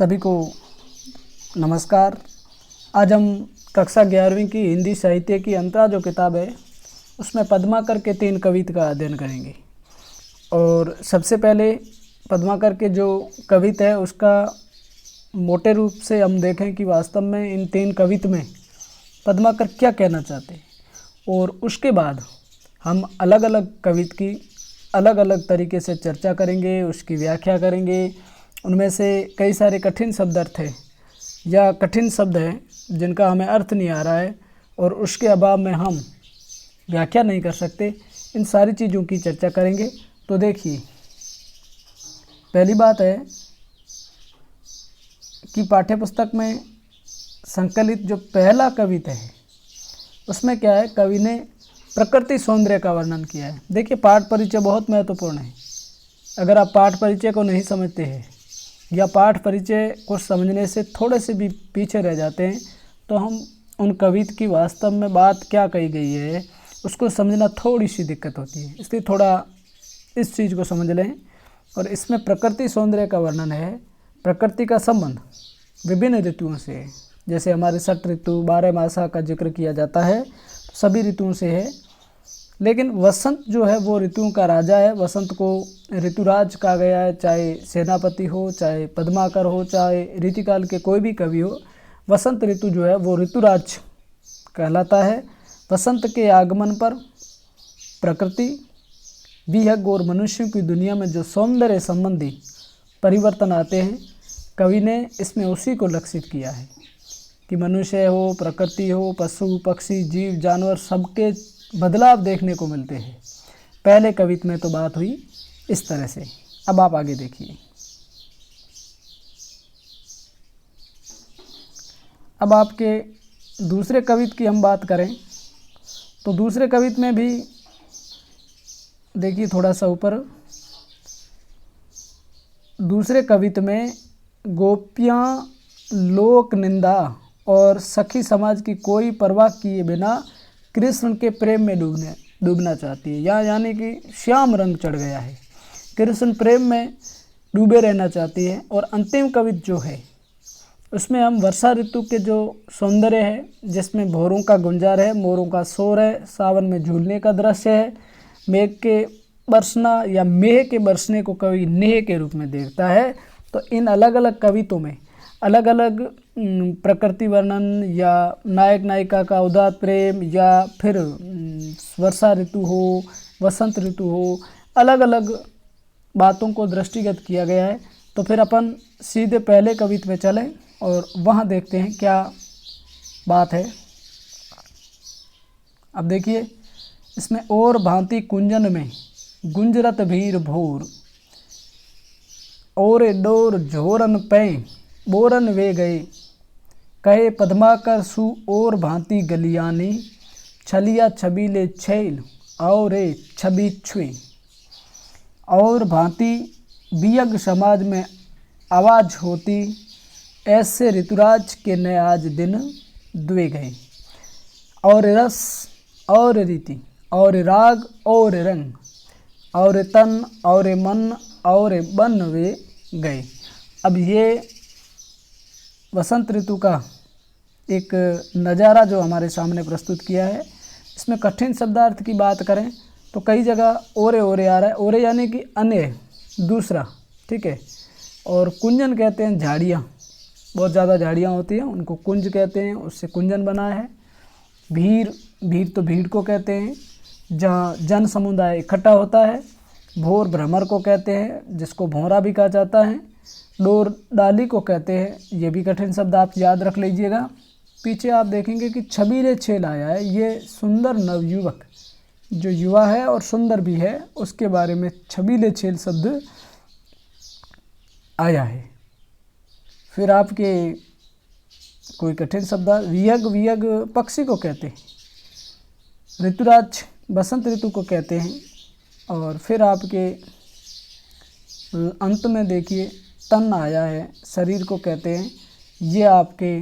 सभी को नमस्कार। आज हम कक्षा 11वीं की हिंदी साहित्य की अंतरा जो किताब है उसमें पद्माकर के 3 कविता का अध्ययन करेंगे। और सबसे पहले पद्माकर के जो कविता है उसका मोटे रूप से हम देखें कि वास्तव में इन 3 कविता में पद्माकर क्या कहना चाहते हैं, और उसके बाद हम अलग अलग कविता की अलग अलग तरीके से चर्चा करेंगे, उसकी व्याख्या करेंगे। उनमें से कई सारे कठिन शब्द अर्थ है या कठिन शब्द हैं जिनका हमें अर्थ नहीं आ रहा है और उसके अभाव में हम व्याख्या नहीं कर सकते। इन सारी चीज़ों की चर्चा करेंगे। तो देखिए, पहली बात है कि पाठ्यपुस्तक में संकलित जो पहला कविता है उसमें क्या है, कवि ने प्रकृति सौंदर्य का वर्णन किया है। देखिए, पाठ परिचय बहुत महत्वपूर्ण है। अगर आप पाठ परिचय को नहीं समझते हैं या पाठ परिचय को समझने से थोड़े से भी पीछे रह जाते हैं तो हम उन कविता की वास्तव में बात क्या कही गई है उसको समझना थोड़ी सी दिक्कत होती है। इसलिए थोड़ा इस चीज़ को समझ लें। और इसमें प्रकृति सौंदर्य का वर्णन है। प्रकृति का संबंध विभिन्न ऋतुओं से है। जैसे हमारे 6 ऋतु 12 मासा का जिक्र किया जाता है, तो सभी ऋतुओं से है। लेकिन वसंत जो है वो ऋतुओं का राजा है। वसंत को ऋतुराज कहा गया है, चाहे सेनापति हो, चाहे पद्माकर हो, चाहे रीतिकाल के कोई भी कवि हो। वसंत ऋतु जो है वो ऋतुराज कहलाता है। वसंत के आगमन पर प्रकृति विहग और मनुष्यों की दुनिया में जो सौंदर्य संबंधी परिवर्तन आते हैं, कवि ने इसमें उसी को लक्षित किया है कि मनुष्य हो, प्रकृति हो, पशु पक्षी जीव जानवर सबके बदलाव देखने को मिलते हैं। पहले कविता में तो बात हुई इस तरह से। अब आप आगे देखिए। अब आपके दूसरे कविता की हम बात करें तो दूसरे कविता में भी देखिए, थोड़ा सा ऊपर दूसरे कविता में गोपियाँ लोक निंदा और सखी समाज की कोई परवाह किए बिना कृष्ण के प्रेम में डूबना चाहती है। यानी कि श्याम रंग चढ़ गया है, कृष्ण प्रेम में डूबे रहना चाहती है। और अंतिम कविता जो है उसमें हम वर्षा ऋतु के जो सौंदर्य है, जिसमें भौरों का गुंजार है, मोरों का शोर है, सावन में झूलने का दृश्य है, मेघ के बरसना या मेह के बरसने को कवि नेह के रूप में देखता है। तो इन अलग अलग कवितों में अलग अलग प्रकृति वर्णन या नायक नायिका का उदात्त प्रेम या फिर वर्षा ऋतु हो, वसंत ऋतु हो, अलग अलग बातों को दृष्टिगत किया गया है। तो फिर अपन सीधे पहले कविता में चलें और वहाँ देखते हैं क्या बात है। अब देखिए, इसमें और भांति कुंजन में गुंजरत भीर भोर और डोर झोरन पै बोरन वे गए, कहे पद्माकर सु और भांति गलियानी, छलिया छबीले छैल और छबी छुए। और भांति बियग समाज में आवाज होती, ऐसे ऋतुराज के नए आज दिन दुए गए। और रस और रीति और राग और रंग और तन और मन और बन वे गए। अब ये वसंत ऋतु का एक नज़ारा जो हमारे सामने प्रस्तुत किया है। इसमें कठिन शब्दार्थ की बात करें तो कई जगह ओरे ओरे आ रहा है। ओरे यानी कि अन्य, दूसरा, ठीक है। और कुंजन कहते हैं झाड़ियाँ, बहुत ज़्यादा झाड़ियाँ होती हैं उनको कुंज कहते हैं, उससे कुंजन बना है। भीड़, भीड़ तो भीड़ को कहते हैं जहाँ जन समुदाय इकट्ठा होता है। भोर भ्रमर को कहते हैं जिसको भौरा भी कहा जाता है। डोर डाली को कहते हैं, ये भी कठिन शब्द आप याद रख लीजिएगा। पीछे आप देखेंगे कि छबीले छेल आया है। ये सुंदर नवयुवक जो युवा है और सुंदर भी है, उसके बारे में छबीले छेल शब्द आया है। फिर आपके कोई कठिन शब्द, वियग, वियग पक्षी को कहते हैं। ऋतुराज बसंत ऋतु को कहते हैं। और फिर आपके अंत में देखिए तन आया है, शरीर को कहते हैं। ये आपके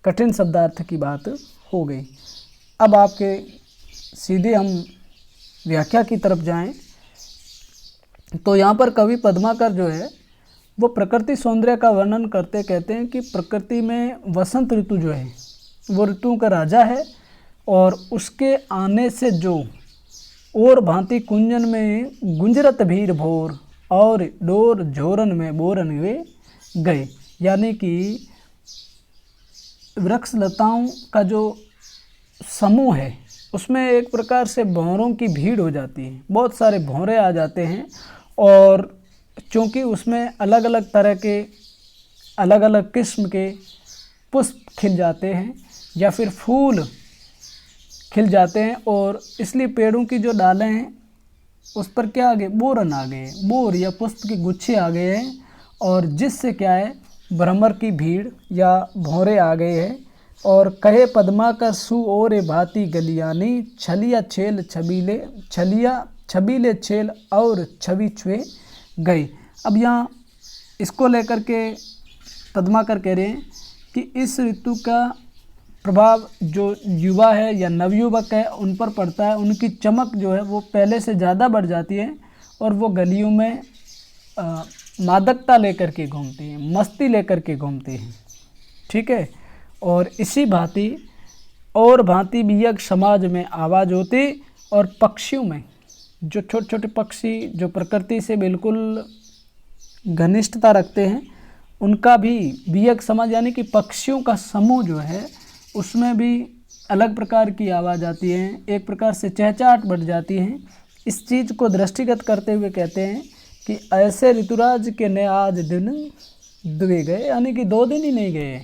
कठिन शब्दार्थ की बात हो गई। अब आपके सीधे हम व्याख्या की तरफ जाएं तो यहाँ पर कवि पद्माकर जो है वो प्रकृति सौंदर्य का वर्णन करते कहते हैं कि प्रकृति में वसंत ऋतु जो है वो ऋतुओं का राजा है, और उसके आने से जो और भांति कुंजन में गुंजरत भीर भोर, और डोर झोरन में बोरन वे गए। यानी कि वृक्ष लताओं का जो समूह है उसमें एक प्रकार से भंवरों की भीड़ हो जाती है, बहुत सारे भंवरे आ जाते हैं, और चूँकि उसमें अलग अलग तरह के अलग अलग किस्म के पुष्प खिल जाते हैं या फिर फूल खिल जाते हैं, और इसलिए पेड़ों की जो डालें हैं उस पर क्या आ गए, बोरन आ गए, बोर या पुष्प के गुच्छे आ गए हैं, और जिससे क्या है भ्रमर की भीड़ या भौरे आ गए हैं। और कहे पद्माकर सु ओरे भांति गलियानी, छलिया छेल छबीले, छलिया छबीले छेल और छवि छुए गई। अब यहाँ इसको लेकर के पद्माकर कह रहे हैं कि इस ऋतु का प्रभाव जो युवा है या नवयुवक है उन पर पड़ता है, उनकी चमक जो है वो पहले से ज़्यादा बढ़ जाती है, और वो गलियों में मादकता लेकर के घूमते हैं, मस्ती लेकर के घूमते हैं। ठीक है। और इसी भांति और भांति बियक समाज में आवाज़ होती, और पक्षियों में जो छोटे छोटे पक्षी जो प्रकृति से बिल्कुल घनिष्ठता रखते हैं उनका भी बियक समाज यानी कि पक्षियों का समूह जो है उसमें भी अलग प्रकार की आवाज़ आती है, एक प्रकार से चहचहाट बढ़ जाती है। इस चीज़ को दृष्टिगत करते हुए कहते हैं कि ऐसे ऋतुराज के ने आज दिन दुए गए, यानी कि 2 दिन ही नहीं गए,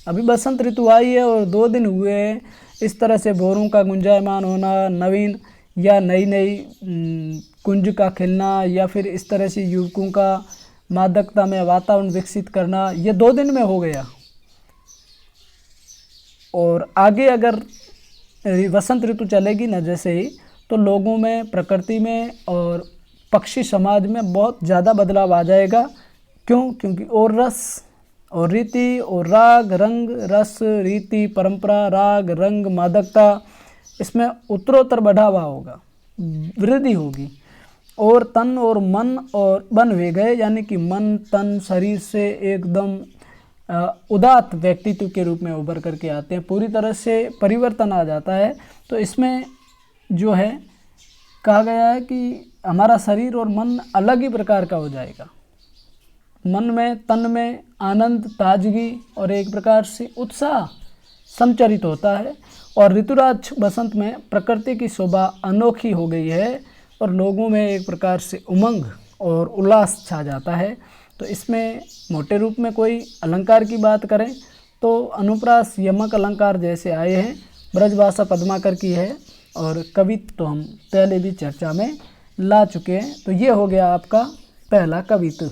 अभी बसंत ऋतु आई है और 2 दिन हुए हैं। इस तरह से भोरों का गुंजायमान होना, नवीन या नई नई कुंज का खिलना, या फिर इस तरह से युवकों का मादकता में वातावरण विकसित करना, ये 2 दिन में हो गया। और आगे अगर वसंत ऋतु चलेगी ना जैसे ही, तो लोगों में, प्रकृति में और पक्षी समाज में बहुत ज़्यादा बदलाव आ जाएगा। क्यों? क्योंकि और रस और रीति और राग रंग, रस रीति परंपरा राग रंग मादकता, इसमें उत्तरोत्तर बढ़ावा होगा, वृद्धि होगी। और तन और मन और बन वे गए, यानी कि मन तन शरीर से एकदम उदात्त व्यक्तित्व के रूप में उभर करके आते हैं, पूरी तरह से परिवर्तन आ जाता है। तो इसमें जो है कहा गया है कि हमारा शरीर और मन अलग ही प्रकार का हो जाएगा। मन में, तन में आनंद, ताजगी और एक प्रकार से उत्साह संचरित होता है। और ऋतुराज बसंत में प्रकृति की शोभा अनोखी हो गई है, और लोगों में एक प्रकार से उमंग और उल्लास छा जाता है। तो इसमें मोटे रूप में कोई अलंकार की बात करें तो अनुप्रास, यमक अलंकार जैसे आए हैं, ब्रजभाषा पद्माकर की है, और कवित्व तो हम पहले भी चर्चा में ला चुके हैं। तो ये हो गया आपका पहला कवित्व।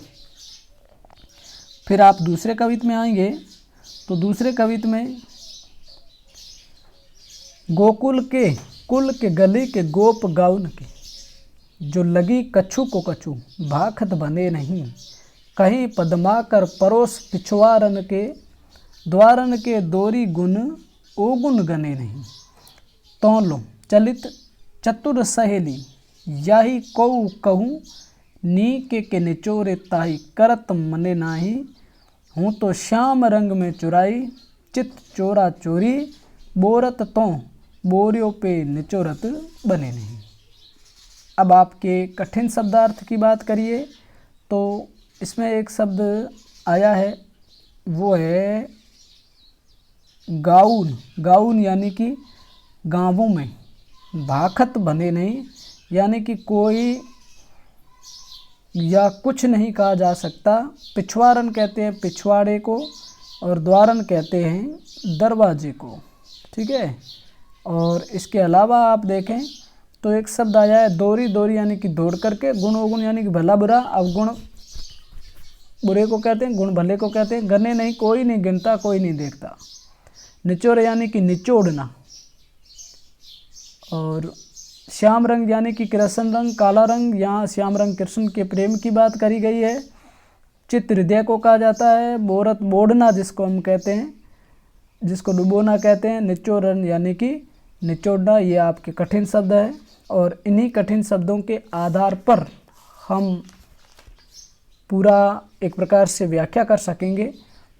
फिर आप दूसरे कवित्व में आएंगे तो दूसरे कवित्व में गोकुल के कुल के गली के गोप गाउन के, जो लगी कछु को कछु भाखत बने नहीं, कहीं पद्माकर परोस पिछवारन के, द्वारन के दोरी गुण ओगुन गने नहीं। तो लो चलित चतुर सहेली, याही कऊ कहूँ नी के निचोरे ताही, करत मने नाही, हूँ तो श्याम रंग में चुराई, चित चोरा चोरी, बोरत तो बोरियों पे निचोरत बने नहीं। अब आपके कठिन शब्दार्थ की बात करिए तो इसमें एक शब्द आया है, वो है गाउन। गाउन यानी कि गांवों में, भाखत बने नहीं यानी कि कोई या कुछ नहीं कहा जा सकता। पिछवारन कहते हैं पिछवाड़े को, और द्वारन कहते हैं दरवाजे को। ठीक है। और इसके अलावा आप देखें तो एक शब्द आया है दोरी। दोरी यानी कि दौड़ करके, गुण अवगुण यानी कि भला बुरा। अब गुण बुरे को कहते हैं, गुण भले को कहते हैं। गने नहीं, कोई नहीं गिनता, कोई नहीं देखता। निचोड़ यानी कि निचोड़ना। और श्याम रंग यानी कि कृष्ण रंग, काला रंग। यहाँ श्याम रंग कृष्ण के प्रेम की बात करी गई है। चित्त हृदय को कहा जाता है। बोरत बोड़ना जिसको हम कहते हैं, जिसको डुबोना कहते हैं। निचोड़न यानी कि निचोड़ना। ये आपके कठिन शब्द है, और इन्हीं कठिन शब्दों के आधार पर हम पूरा एक प्रकार से व्याख्या कर सकेंगे।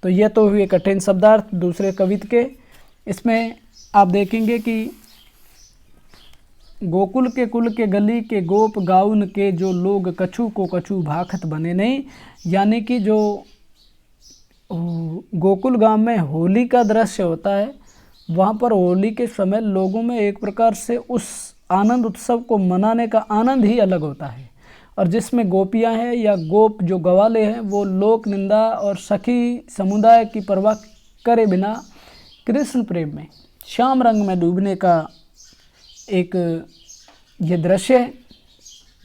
तो ये तो हुए कठिन शब्दार्थ दूसरे कवित के। इसमें आप देखेंगे कि गोकुल के कुल के गली के गोप गाउन के जो लोग कछु को कछु भाखत बने नहीं, यानी कि जो गोकुल गांव में होली का दृश्य होता है, वहाँ पर होली के समय लोगों में एक प्रकार से उस आनंद उत्सव को मनाने का आनंद ही अलग होता है। और जिसमें गोपियाँ हैं या गोप जो गवाले हैं, वो लोक निंदा और सखी समुदाय की परवाह करे बिना कृष्ण प्रेम में, श्याम रंग में डूबने का एक ये दृश्य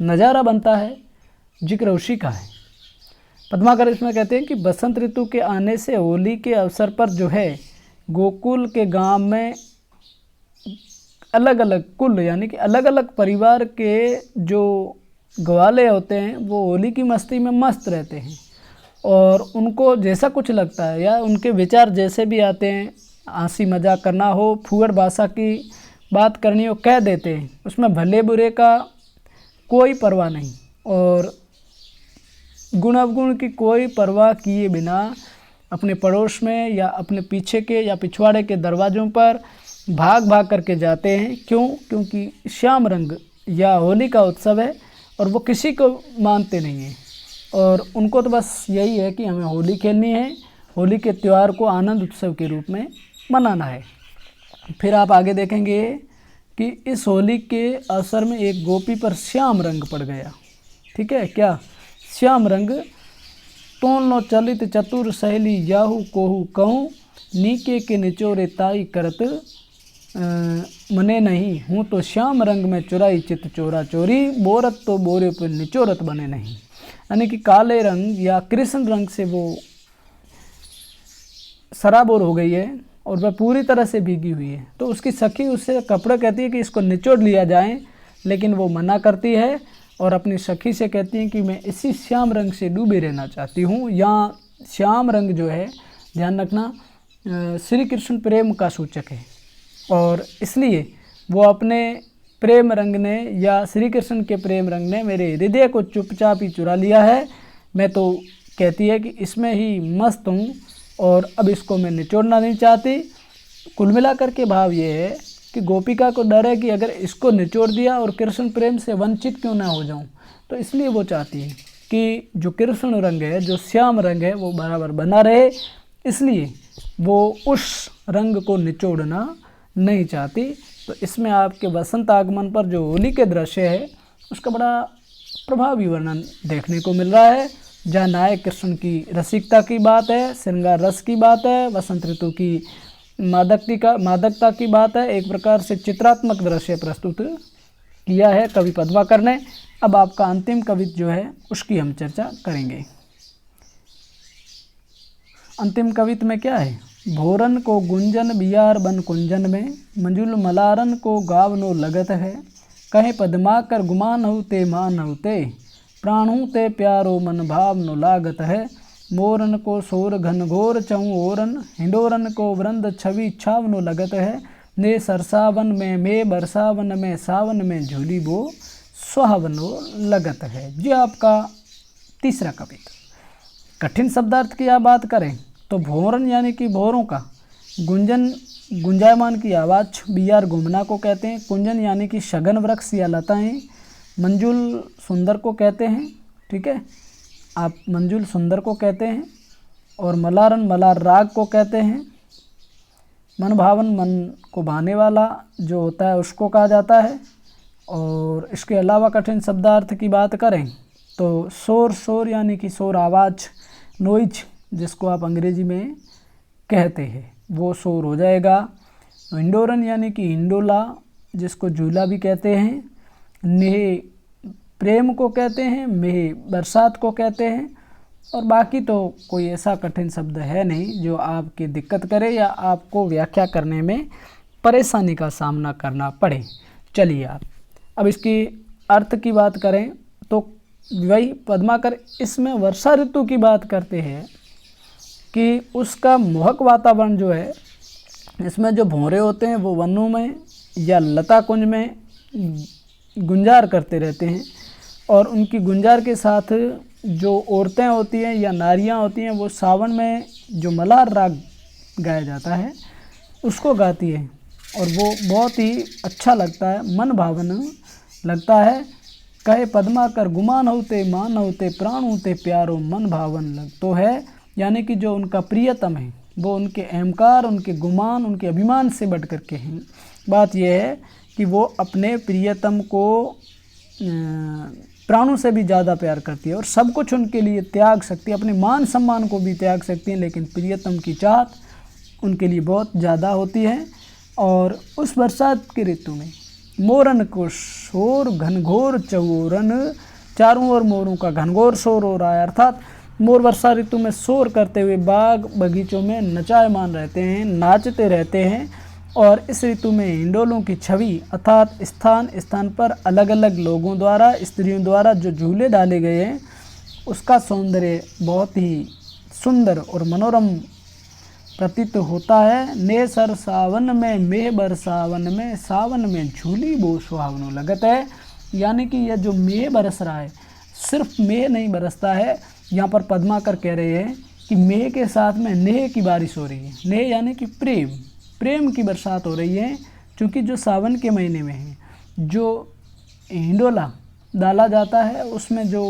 नज़ारा बनता है, जिक्र उसी का है। पद्माकर इसमें कहते हैं कि बसंत ऋतु के आने से होली के अवसर पर जो है गोकुल के गांव में अलग अलग कुल यानी कि अलग अलग परिवार के जो ग्वाले होते हैं वो होली की मस्ती में मस्त रहते हैं, और उनको जैसा कुछ लगता है या उनके विचार जैसे भी आते हैं, हंसी मजाक करना हो, फूहड़ भाषा की बात करनी हो, कह देते हैं। उसमें भले बुरे का कोई परवाह नहीं और गुण अवगुण की कोई परवाह किए बिना अपने पड़ोस में या अपने पीछे के या पिछवाड़े के दरवाज़ों पर भाग भाग करके जाते हैं। क्यों? क्योंकि श्याम रंग या होली का उत्सव है और वो किसी को मानते नहीं हैं, और उनको तो बस यही है कि हमें होली खेलनी है, होली के त्यौहार को आनंद उत्सव के रूप में मनाना है। फिर आप आगे देखेंगे कि इस होली के अवसर में एक गोपी पर श्याम रंग पड़ गया। ठीक है, क्या श्याम रंग? तोन लो चलित चतुर सहेली याहू कोहू कहूँ, नीके के निचोरे ताई करत मने नहीं, हूँ तो श्याम रंग में चुराई चित चोरा चोरी, बोरत तो बोरे पर निचोरत बने नहीं। यानी कि काले रंग या कृष्ण रंग से वो सराबोर हो गई है और वह पूरी तरह से भीगी हुई है। तो उसकी सखी उससे कपड़ा कहती है कि इसको निचोड़ लिया जाए, लेकिन वो मना करती है और अपनी सखी से कहती हैं कि मैं इसी श्याम रंग से डूबे रहना चाहती हूँ। यहाँ श्याम रंग जो है, ध्यान रखना, श्री कृष्ण प्रेम का सूचक है, और इसलिए वो अपने प्रेम रंग ने या श्री कृष्ण के प्रेम रंग ने मेरे हृदय को चुपचाप ही चुरा लिया है। मैं तो कहती है कि इसमें ही मस्त हूँ और अब इसको मैं निचोड़ना नहीं चाहती। कुल मिलाकर के भाव ये है कि गोपिका को डर है कि अगर इसको निचोड़ दिया और कृष्ण प्रेम से वंचित क्यों ना हो जाऊं, तो इसलिए वो चाहती है कि जो कृष्ण रंग है, जो श्याम रंग है, वो बराबर बना रहे, इसलिए वो उस रंग को निचोड़ना नहीं चाहती। तो इसमें आपके वसंत आगमन पर जो होली के दृश्य है उसका बड़ा प्रभावी वर्णन देखने को मिल रहा है, जहाँ नायक कृष्ण की रसिकता की बात है, श्रृंगार रस की बात है, वसंत ऋतु की मादकता की बात है। एक प्रकार से चित्रात्मक दृश्य प्रस्तुत किया है कवि पद्माकर ने। अब आपका अंतिम कविता जो है उसकी हम चर्चा करेंगे। अंतिम कविता में क्या है? भोरन को गुंजन बियार बन कुंजन में, मंजुल मलारन को गावनो लगत है, कहे पद्माकर गुमान होते मान होते, प्राणों ते प्यारो मन भाव नो लागत है, मोरन को सोर घन घोर चहु ओरन, हिंडोरन को वृंद छवि छावनो लगत है, ने सरसावन में मैं बरसावन में सावन में झूली बो सुहावनो लगत है। जी आपका तीसरा कविता। कठिन शब्दार्थ की आप बात करें तो भोरन यानी कि भोरों का, गुंजन गुंजायमान की आवाज़, बियार घूमना को कहते हैं, कुंजन यानी कि शगन वृक्ष या लताएं, मंजुल सुंदर को कहते हैं। ठीक है, आप मंजुल सुंदर को कहते हैं, और मलारन मलार राग को कहते हैं। मन भावन मन को भाने वाला जो होता है उसको कहा जाता है। और इसके अलावा कठिन शब्दार्थ की बात करें तो शोर, शोर यानी कि शोर आवाज़, नॉइज जिसको आप अंग्रेजी में कहते हैं, वो शोर हो जाएगा। हिंडोरन यानी कि हिंडोला जिसको झूला भी कहते हैं, नेह प्रेम को कहते हैं, मेह बरसात को कहते हैं, और बाकी तो कोई ऐसा कठिन शब्द है नहीं जो आपकी दिक्कत करे या आपको व्याख्या करने में परेशानी का सामना करना पड़े। चलिए आप अब इसकी अर्थ की बात करें तो वही पद्माकर इसमें वर्षा ऋतु की बात करते हैं कि उसका मोहक वातावरण जो है, इसमें जो भौरे होते हैं वो वनों में या लता कुंज में गुंजार करते रहते हैं, और उनकी गुंजार के साथ जो औरतें होती हैं या नारियां होती हैं वो सावन में जो मल्हार राग गाया जाता है उसको गाती है, और वो बहुत ही अच्छा लगता है, मन भावन लगता है। कहे पद्माकर गुमान होते मान होते प्राण होते प्यारो मन भावन लग तो है, यानी कि जो उनका प्रियतम है वो उनके अहंकार, उनके गुमान, उनके अभिमान से बढ़ कर के हैं। बात यह है कि वो अपने प्रियतम को प्राणों से भी ज़्यादा प्यार करती है और सब कुछ उनके लिए त्याग सकती है, अपने मान सम्मान को भी त्याग सकती हैं, लेकिन प्रियतम की चाहत उनके लिए बहुत ज़्यादा होती है। और उस बरसात के ऋतु में मोरन को शोर घनघोर चौरन, चारों ओर मोरों का घनघोर शोर हो रहा है, अर्थात मोर वर्षा ऋतु में शोर करते हुए बाग बगीचों में नचायमान रहते हैं, नाचते रहते हैं। और इस ऋतु में हिंडोलों की छवि अर्थात स्थान स्थान पर अलग अलग लोगों द्वारा, स्त्रियों द्वारा जो झूले डाले गए हैं उसका सौंदर्य बहुत ही सुंदर और मनोरम प्रतीत होता है। ने सर सावन में मेह बरसावन में, सावन में झूली बो सुहावनो लगत है, यानी कि यह जो मेह बरस रहा है सिर्फ मेह नहीं बरसता है, यहाँ पर पद्माकर कह रहे हैं कि मेह के साथ में नेह की बारिश हो रही है। नेह यानी कि प्रेम, प्रेम की बरसात हो रही है, क्योंकि जो सावन के महीने में है जो हिंडोला डाला जाता है उसमें जो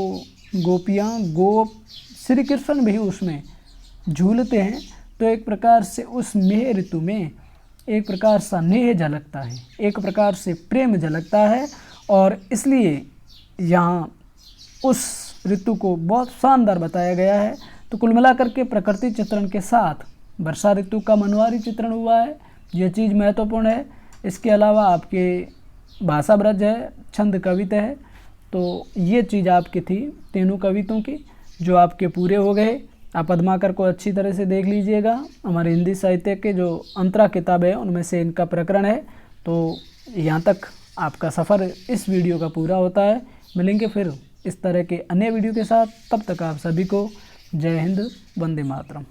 गोपियाँ गोप श्री कृष्ण भी उसमें झूलते हैं, तो एक प्रकार से उस मेह ऋतु में एक प्रकार सा नेह झलकता है, एक प्रकार से प्रेम झलकता है। और इसलिए यहाँ उस ऋतु को बहुत शानदार बताया गया है। तो कुल मिलाकर के प्रकृति चित्रण के साथ वर्षा ऋतु का मनवारी चित्रण हुआ है, यह चीज़ महत्वपूर्ण है। इसके अलावा आपके भाषा ब्रज है, छंद कविता है, तो ये चीज़ आपकी थी तीनों कविताओं की जो आपके पूरे हो गए। आप पद्माकर को अच्छी तरह से देख लीजिएगा, हमारे हिंदी साहित्य के जो अंतरा किताब है उनमें से इनका प्रकरण है। तो यहाँ तक आपका सफ़र इस वीडियो का पूरा होता है। मिलेंगे फिर इस तरह के अन्य वीडियो के साथ, तब तक आप सभी को जय हिंद, वंदे मातरम।